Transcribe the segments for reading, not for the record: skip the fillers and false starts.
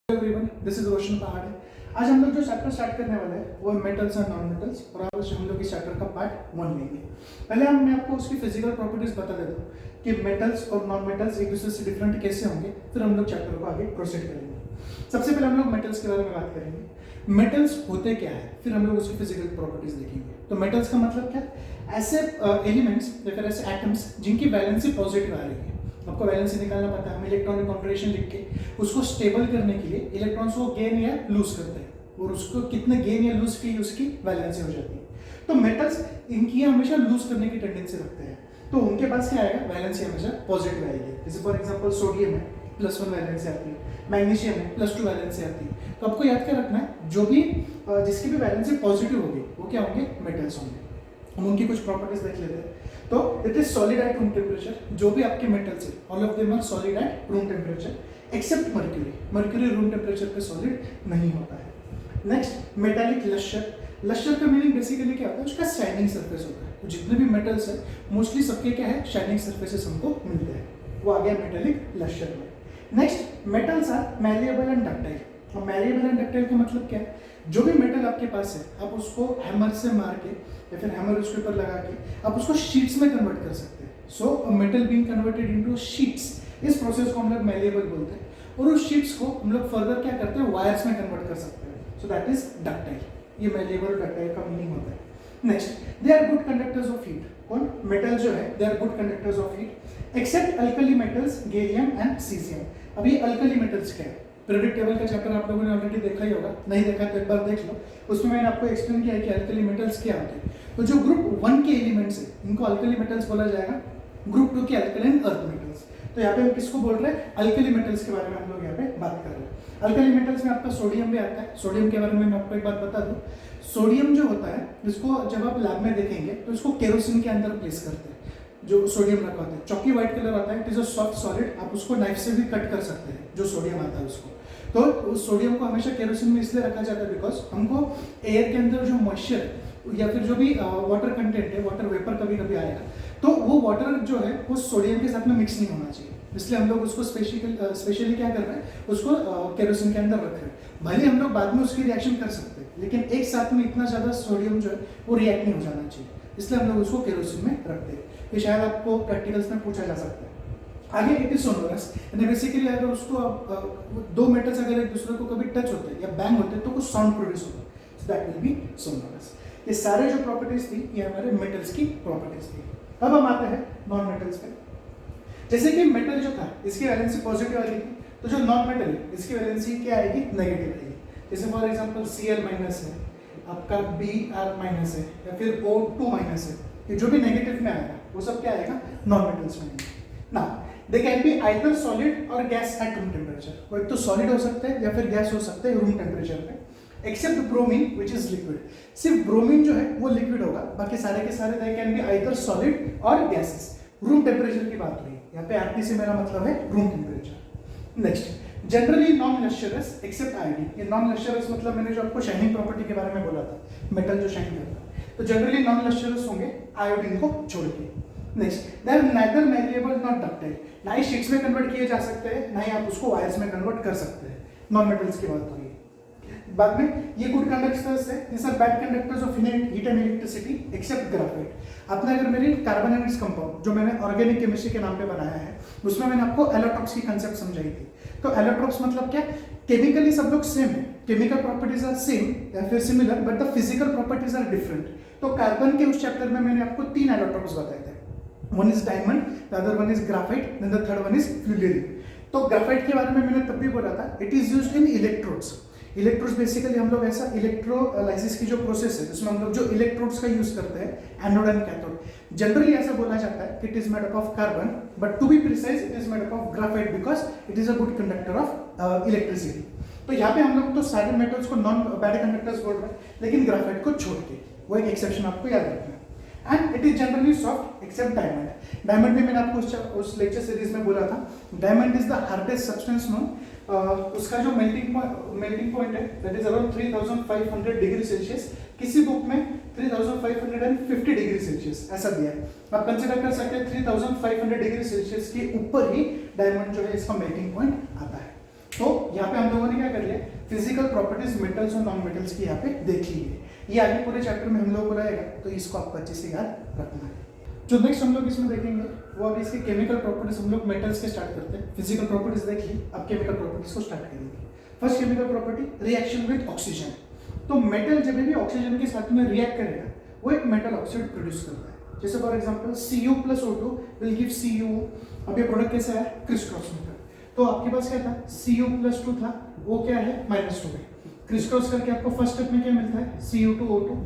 Everyone, this is रोशन पहाड़। आज हम लोग जो चैप्टर स्टार्ट करने वाले हैं वो मेटल्स और नॉन मेटल्स, और आज हम लोग इस चैप्टर का पार्ट 1 लेंगे। पहले मैं आपको उसकी फिजिकल प्रॉपर्टीज बता देता हूँ कि मेटल्स और नॉन मेटल्स एक दूसरे से डिफरेंट कैसे होंगे, फिर हम लोग चैप्टर को आगे प्रोसीड करेंगे। सबसे पहले हम लोग मेटल्स के बारे में बात करेंगे। मेटल्स होते क्या है, फिर हम लोग उसकी फिजिकल प्रॉपर्टीज देखेंगे। तो मेटल्स का मतलब क्या है? ऐसे एलिमेंट्स या फिर ऐसे एटम्स जिनकी वैलेंसी पॉजिटिव आ रही है। आपको वैलेंसी निकालना पता है, हम इलेक्ट्रॉनिक कॉन्फिगरेशन लिख के उसको स्टेबल करने के लिए इलेक्ट्रॉन्स को गेन या लूज करते हैं, और उसको कितने गेन या लूज की उसकी वैलेंसी हो जाती है। तो मेटल्स इनकी हमेशा लूज करने की टेंडेंसी रखते हैं, तो उनके पास क्या आएगा, वैलेंसी हमेशा पॉजिटिव आएगी। जैसे फॉर एग्जांपल सोडियम है +1 वैलेंसी आती है, मैग्नीशियम है +2 वैलेंसी आती है। तो आपको याद क्या रखना है, जो भी जिसकी भी वैलेंसी पॉजिटिव होगी वो क्या होंगे, मेटल्स होंगे। हम उनकी कुछ प्रॉपर्टीज देख लेते हैं। तो it is solid at room temperature, जो भी आपके मेटल्स है all of them are solid at room temperature except mercury. Mercury room temperature पे सॉलिड नहीं होता है। Next, metallic लश्यर। लश्यर का मीनिंग बेसिकली क्या होता है, उसका शाइनिंग सरफेस होता है। तो जितने भी मेटल्स है मोस्टली सबके क्या है, शाइनिंग सरफेसेस हमको मिलते हैं, वो आ गया मेटालिक लश्यर में। Next, metals are malleable and ductile. और मैलिएबल एंड डक्टाइल का मतलब क्या है, जो भी मेटल आपके पास है आप उसको हैमर से मार के या फिर हैमर उसके ऊपर लगा के आप उसको शीट्स में कन्वर्ट कर सकते हैं। So metal being converted into sheets, इस प्रोसेस को हम लोग मैलिएबल बोलते हैं। और उस शीट्स को हम लोग फर्दर क्या करते हैं, वायर्स में कन्वर्ट कर सकते हैं। So that is ductile. ये मैलिएबल और डक्टाइल का मीनिंग होता है। Next, they are good conductors of heat. कौन? मेटल जो है, they are good conductors of heat except alkali metals gallium and caesium. अब ये अल्कली मेटल्स क्या है, पीरियोडिक टेबल का चैप्टर आप लोगों ने ऑलरेडी देखा ही होगा, नहीं देखा तो एक बार देख लो। उसमें मैंने आपको एक्सप्लेन किया है कि अल्कली मेटल्स क्या होते हैं। तो जो ग्रुप 1 के एलिमेंट्स है इनको अल्कली मेटल्स बोला जाएगा, ग्रुप 2 के अल्कलाइन अर्थ मेटल्स। तो यहाँ पे हम किसको बोल रहे हैं, अल्कली मेटल्स के बारे में हम लोग यहाँ पे बात कर रहे हैं। अल्कली मेटल्स में आपका सोडियम भी आता है। सोडियम के बारे में मैं आपको एक बात बता दूं, सोडियम जो होता है इसको जब आप लैब में देखेंगे तो इसको केरोसिन के अंदर प्लेस करते हैं। जो सोडियम रखा होता है, चौकी व्हाइट कलर आता है, it is a soft solid, आप उसको नाइफ से भी कट कर सकते हैं जो सोडियम आता है उसको। तो उस सोडियम को हमेशा केरोसिन में इसलिए रखा जाता है बिकॉज हमको एयर के अंदर जो मॉइस्चर या फिर जो भी वाटर कंटेंट है, वाटर वेपर कभी कभी आएगा, तो वो वाटर जो है वो सोडियम के साथ में मिक्स नहीं होना चाहिए। इसलिए हम लोग उसको स्पेशली क्या कर रहे हैं, उसको केरोसिन के अंदर रख रहे हैं। भले हम लोग बाद में उसकी रिएक्शन कर सकते हैं, लेकिन एक साथ में इतना ज़्यादा सोडियम जो है वो रिएक्ट नहीं हो जाना चाहिए, इसलिए हम लोग उसको केरोसिन में रखते हैं। ये शायद आपको प्रैक्टिकल्स में पूछा जा सकता है। आगे इट इज सोनोरस, यानी बेसिकली अगर उसको दो मेटल्स अगर एक दूसरे को कभी टच होते हैं या बैंग होते हैं तो कुछ साउंड प्रोड्यूस होता है, so that will be sonorous. ये सारे जो प्रॉपर्टीज थी ये हमारे मेटल्स की प्रॉपर्टीज थी। अब हम आते हैं नॉन मेटल्स पे। जैसे कि मेटल जो था इसकी वैलेंसी पॉजिटिव आएगी, तो जो नॉन मेटल है इसकी वैलेंसी क्या आएगी, नेगेटिव आएगी। जैसे फॉर एग्जांपल Cl- है, आपका Br- है या फिर O2- है, ये जो भी नेगेटिव में आएगा वो सब क्या आएगा, नॉन मेटल्स में ना। दे कैन बी आइदर सॉलिड और गैस एट रूम टेम्परेचर। वो एक तो सॉलिड हो सकता है या फिर गैस हो सकता है रूम टेम्परेचर पे, except bromine which is liquid. सिर्फ ब्रोमीन जो है वो लिक्विड होगा, बाकी सारे के सारे they can be either solid और गैसेस। रूम टेम्परेचर की बात हुई, यहाँ पे आरटी से मेरा मतलब है room temperature. Next, generally non lustrous except iodine. ये नॉन लश्यरस मतलब मैंने जो आपको शाइनिंग प्रॉपर्टी के बारे में बोला था, मेटल जो शाइन करता है, तो जनरली नॉन लश्यरस होंगे आयोडीन को छोड़ के। Next, they are neither malleable not ductile. ना ही शीट्स में कन्वर्ट किए जा सकते हैं, ना ही आप उसको वायर्स में कन्वर्ट कर सकते हैं। नॉन मेटल्स की बात हुई। बाद में ये गुड कंडक्टर्स है, this are bad conductors of heat and electricity except graphite. आपने अगर मेरी कार्बन एंड इट्स कंपाउंड जो मैंने ऑर्गेनिक केमिस्ट्री के नाम पे बनाया है उसमें मैंने आपको एलोट्रोप्स की कंसेप्ट समझाई थी। तो एलोट्रोप्स मतलब क्या, केमिकली सब लोग सेम है, केमिकल प्रॉपर्टीज आर सेम या फिर similar, but the physical properties are different. तो कार्बन के उस चैप्टर में मैंने आपको 3 एलोट्रोप्स बताए थे। One is diamond, the other one is graphite, then the third one is fullerene. तो ग्राफाइट के बारे में मैंने तब भी बोला था, it is used in electrodes. Electrodes basically हम लोग ऐसा इलेक्ट्रोलाइसिस की जो प्रोसेस है उसमें हम लोग जो इलेक्ट्रोड्स का यूज करते हैं, एनोड एंड कैथोड। जनरली ऐसा बोला जाता है कि it is made up of carbon, but to be precise it is made up of graphite because it is a good conductor of electricity. तो यहाँ पे हम लोग तो सारे मेटल्स को नॉन बैड कंडक्टर्स बोल रहे हैं, लेकिन ग्राफाइट को छोड़ के, वो एक एक्सेप्शन आपको याद रखना है। And it is generally soft except diamond. Diamond भी मैंने आपको उस लेक्चर सीरीज में बोला था, diamond is the hardest substance known. उसका जो मेल्टिंग पॉइंट है that is around 3500 degree Celsius. किसी बुक में 3550 डिग्री सेल्सियस ऐसा दिया है। आप कंसिडर कर सकते हैं 3500 डिग्री सेल्सियस के ऊपर ही डायमंड जो है इसका मेल्टिंग पॉइंट आता है। तो यहाँ पे हम लोगों ने क्या कर लिया, फिजिकल प्रॉपर्टीज मेटल्स और नॉन मेटल्स की यहाँ पे देख ली है। ये आगे पूरे चैप्टर में हम लोग को रहेगा, तो इसको आपको अच्छे से याद रखना है। जो नेक्स्ट हम लोग इसमें देखेंगे वो अभी इसके केमिकल प्रॉपर्टीज हम लोग मेटल्स के स्टार्ट करते हैं। फिजिकल प्रॉपर्टीज देख ली, अब केमिकल प्रॉपर्टीज को स्टार्ट करेंगे। First chemical property, reaction with oxygen. तो मेटल जब भी ऑक्सीजन के साथ में रिएक्ट करेगा वो एक मेटल ऑक्साइड प्रोड्यूस करता है। जैसे for example Cu + O2 will give CuO। अब ये प्रोडक्ट कैसा है, क्रिस क्रॉस मेथड। तो आपके पास क्या था, Cu + 2 था, वो क्या है -2 है। क्रिस क्रॉस करके आपको फर्स्ट स्टेप में क्या मिलता है, Cu2O2।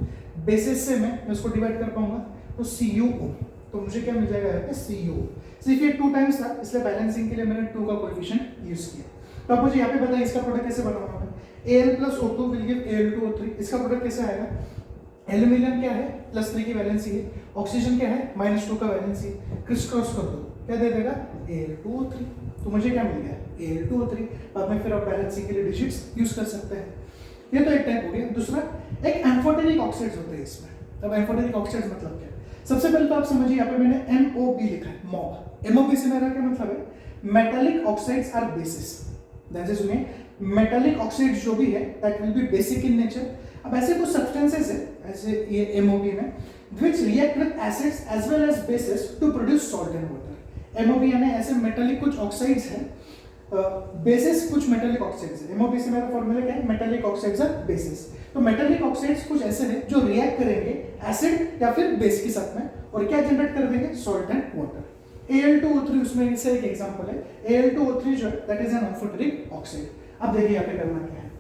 बेसिस से मैं उसको डिवाइड कर पाऊंगा तो CuO, तो मुझे क्या मिल जाएगा यहाँ पे CuO। सिर्फ ये 2 टाइम्स था, इसलिए बैलेंसिंग के लिए मैंने 2 का कोएफिशिएंट यूज किया। तो अब मुझे यहाँ पे बताइए इसका प्रोडक्ट कैसे बनाऊंगा मैं। Al + O2 will give Al2O3। इसका प्रोडक्ट कैसा आएगा, एल्यूमिनियम क्या है +3 की वैलेंसी है, ऑक्सीजन क्या है -2 का वैलेंसी है, क्रिस क्रॉस कर दो क्या दे देगा Al2O3। तो मुझे क्या मिल गया Al2O3। बाद में फिर आप बैलेंसिंग के लिए डिजिट्स यूज कर सकते हैं। ये तो एक टाइप हो गया। दूसरा एक एम्फोटेरिक ऑक्साइड्स होते हैं इसमें। अब एम्फोटेरिक ऑक्साइड्स मतलब क्या है, सबसे पहले तो आप समझिए यहाँ पे मैंने MOB लिखा है, मॉब। MOB से मेरा क्या मतलब है, मेटालिक ऑक्साइड्स आर बेसिस। ध्यान से सुनिए, मेटालिक ऑक्साइड्स जो भी है that will be basic in nature. अब ऐसे कुछ सब्सटेंसेस है ऐसे ये MOB में which react with acids as well as bases to produce salt and water। MOB यानी ऐसे मेटालिक कुछ ऑक्साइड्स हैं, बेसिस कुछ मेटालिक ऑक्साइड्स है। MOB से मेरा फॉर्मूला क्या है, मेटालिक ऑक्साइड्स आर बेसिस। तो मेटालिक ऑक्साइड्स कुछ ऐसे हैं जो रिएक्ट करेंगे एसिड या फिर बेस के साथ में और क्या जनरेट कर देंगे, सॉल्ट एंड वाटर। Al2O3 उसमें से एक एग्जांपल है। Al2O3 जो है that is an amphoteric oxide. अब देखिए यहाँ पे करना क्या है,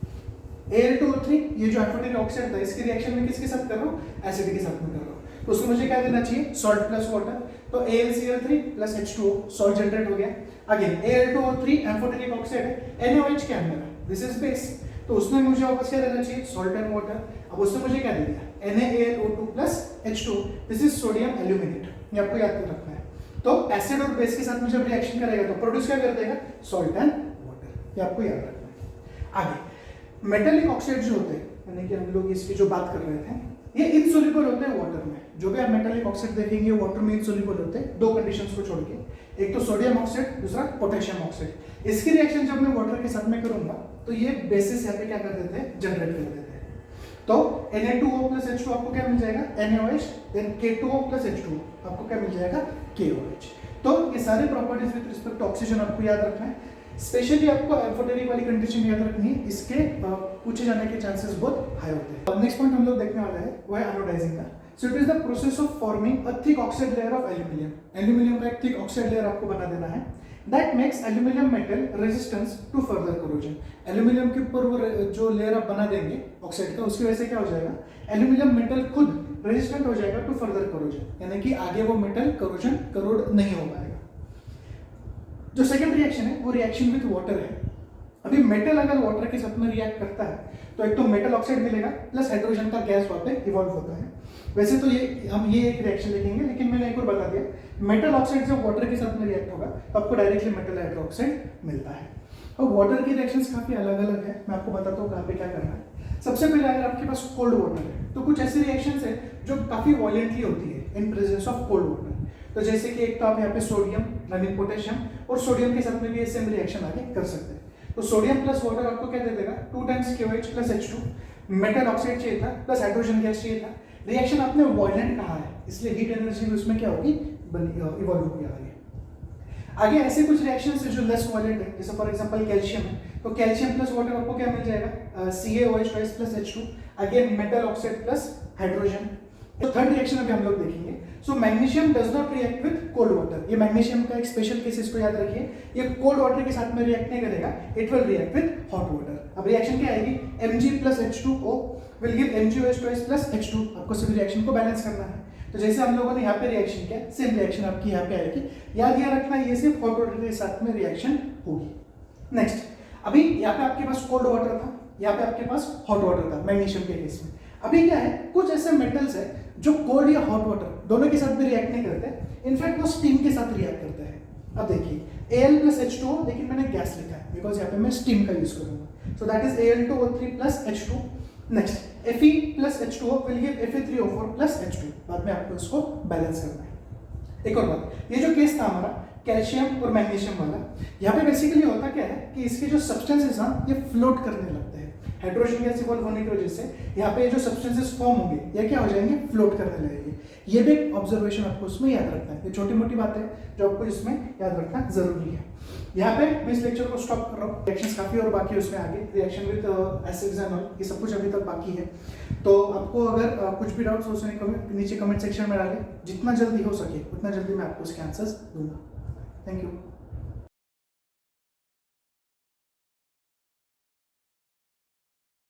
Al2O3 ये जो एम्फोटेरिक ऑक्साइड था इसके रिएक्शन में किसके साथ कर रहा हूँ, एसिड के साथ में कर रहा हूँ। तो उसको मुझे क्या देना चाहिए, सॉल्ट प्लस वाटर। तो AlCl3 + H2O, सॉल्ट जनरेट हो गया। अगेन Al2O3 एम्फोटेरिक ऑक्साइड है, NaOH क्या है मेरा, दिस इज बेस। तो उसमें मुझे वापस क्या देना चाहिए, सॉल्ट एंड वाटर। अब उसने मुझे क्या दे दिया, NaAlO2 + H2O, this is sodium aluminate. ये आपको याद कर रखना है। तो एसिड और बेस के साथ में जब रिएक्शन करेगा तो प्रोड्यूस क्या कर देगा, सॉल्ट एंड वाटर। ये आपको याद रखना है। आगे मेटालिक ऑक्साइड जो होते हैं, यानी कि हम लोग इसकी जो बात कर रहे थे, ये इनसोल्युबल होते हैं वाटर में। जो भी आप मेटालिक ऑक्साइड देखेंगे वाटर में इनसोल्युबल होते हैं, 2 कंडीशंस को छोड़ के, एक तो सोडियम ऑक्साइड, दूसरा पोटेशियम ऑक्साइड। इसकी रिएक्शन जब मैं वाटर के साथ में करूंगा तो ये बेसिस यहाँ पे क्या कर देते हैं, जनरेट कर देते हैं। तो Na2O + H2 आपको क्या मिल जाएगा, NaOH, देन K2O + H2O आपको क्या मिल जाएगा, KOH। तो ये सारे properties with respect to oxygen आपको याद रखना है। स्पेशली आपको एम्फोटेरिक वाली कंडीशन याद रखनी है, इसके पूछे जाने के चांसेस बहुत हाई होते हैं। अब नेक्स्ट पॉइंट हम लोग देखने वाला है वो है एनोडाइजिंग का। So it is the process of forming a thick oxide layer of aluminium. Aluminium का एक थिक ऑक्साइड लेयर आपको बना देना है। That makes aluminium metal resistance to further corrosion. Aluminium के ऊपर वो जो लेयर आप बना देंगे ऑक्साइड का, उसकी वजह से क्या हो जाएगा, एल्यूमिनियम मेटल खुद रेजिस्टेंट हो जाएगा टू फर्दर कोरोजन, यानी कि आगे वो मेटल करोड नहीं हो पाएगा। जो सेकंड रिएक्शन है वो रिएक्शन विद वाटर है। अभी मेटल अगर वाटर के साथ में रिएक्ट करता है तो एक तो मेटल ऑक्साइड मिलेगा प्लस हाइड्रोजन का गैस वहाँ पे इवॉल्व होता है। वैसे तो ये हम ये एक रिएक्शन लिखेंगे, लेकिन मैंने एक और बता दिया, मेटल ऑक्साइड जब वाटर के साथ में रिएक्ट होगा तो आपको डायरेक्टली मेटल हाइड्रोक्साइड मिलता है। और वाटर की रिएक्शंस काफी अलग अलग है, मैं आपको बताता हूँ कहाँ पे क्या करना है। सबसे पहले अगर आपके पास कोल्ड वाटर है तो कुछ ऐसी रिएक्शंस है जो काफी वॉयलेंटली होती है in presence of cold water. तो जैसे कि एक तो आप यहाँ पे सोडियम यानी पोटेशियम और सोडियम के साथ में भी सेम रिएक्शन आगे कर सकते हैं। तो सोडियम प्लस वाटर आपको क्या दे देगा, 2 times KOH + H2। Metal oxide चाहिए था प्लस हाइड्रोजन गैस चाहिए था। रिएक्शन आपने वॉयलेंट कहा है, इसलिए हीट एनर्जी भी उसमें क्या होगी, इवॉल्व होगी आगे। ऐसे कुछ रिएक्शंस है जो लेस वॉयलेंट है, जैसे फॉर एग्जांपल कैल्शियम है। तो कैल्शियम प्लस वाटर आपको क्या मिल जाएगा, CaOH + H2, again metal oxide plus hydrogen. तो थर्ड रिएक्शन अभी हम लोग देखेंगे। So magnesium does not react with cold water. ये मैग्नीशियम का एक स्पेशल केस, इसको याद रखिए। ये कोल्ड वाटर के साथ में रिएक्ट नहीं करेगा, it will react with hot water. अब रिएक्शन क्या आएगी, Mg + H2O will give MgOH + H2। आपको सभी रिएक्शन को बैलेंस करना है। तो जैसे हम लोगों ने यहाँ पे रिएक्शन किया, सेम रिएक्शन आपकी यहाँ पे आएगी। याद ये रखना, ये सिर्फ हॉट वाटर के साथ में रिएक्शन होगी। नेक्स्ट, अभी यहाँ पे आपके पास कोल्ड वाटर था, यहाँ पे आपके पास हॉट वाटर था मैग्नीशियम के केस में। अभी क्या है, कुछ ऐसे मेटल्स है जो कोल्ड या हॉट वाटर दोनों के साथ भी रिएक्ट नहीं करते, इनफैक्ट वो स्टीम के साथ रिएक्ट करते हैं। अब देखिए Al + H2O, लेकिन मैंने गैस लिखा है बिकॉज यहाँ पे मैं स्टीम का यूज करूंगा। सो that is Al2O3 + H2। Next, Fe + H2O will give Fe3O4 + H2। बाद में आपको इसको बैलेंस करना है। एक और बात, ये जो केस था हमारा कैल्शियम और मैग्नीशियम वाला। यहाँ पे बेसिकली होता क्या है कि इसके जो सब्सटेंसेस हैं ये फ्लोट करने लगते हैं। हाइड्रोजन गैस इवॉल्व होने की वजह से यहाँ पे जो सब्सटेंसेस फॉर्म होंगे या क्या हो जाएंगे, फ्लोट करने लगेंगे। ये भी एक ऑब्जर्वेशन आपको इसमें याद रखना है। ये छोटी मोटी बातें जो आपको इसमें याद रखना जरूरी है। यहाँ पे मैं इस लेक्चर को स्टॉप कर रहा हूँ। रिएक्शंस काफी और बाकी है उसमें आगे, reaction with acids and all, ये सब कुछ अभी तक बाकी है। तो आपको अगर कुछ भी डाउट्स हो उसमें नीचे कमेंट सेक्शन में डालें। जितना जल्दी हो सके उतना जल्दी मैं आपको उसके आंसर्स दूंगा। Thank you.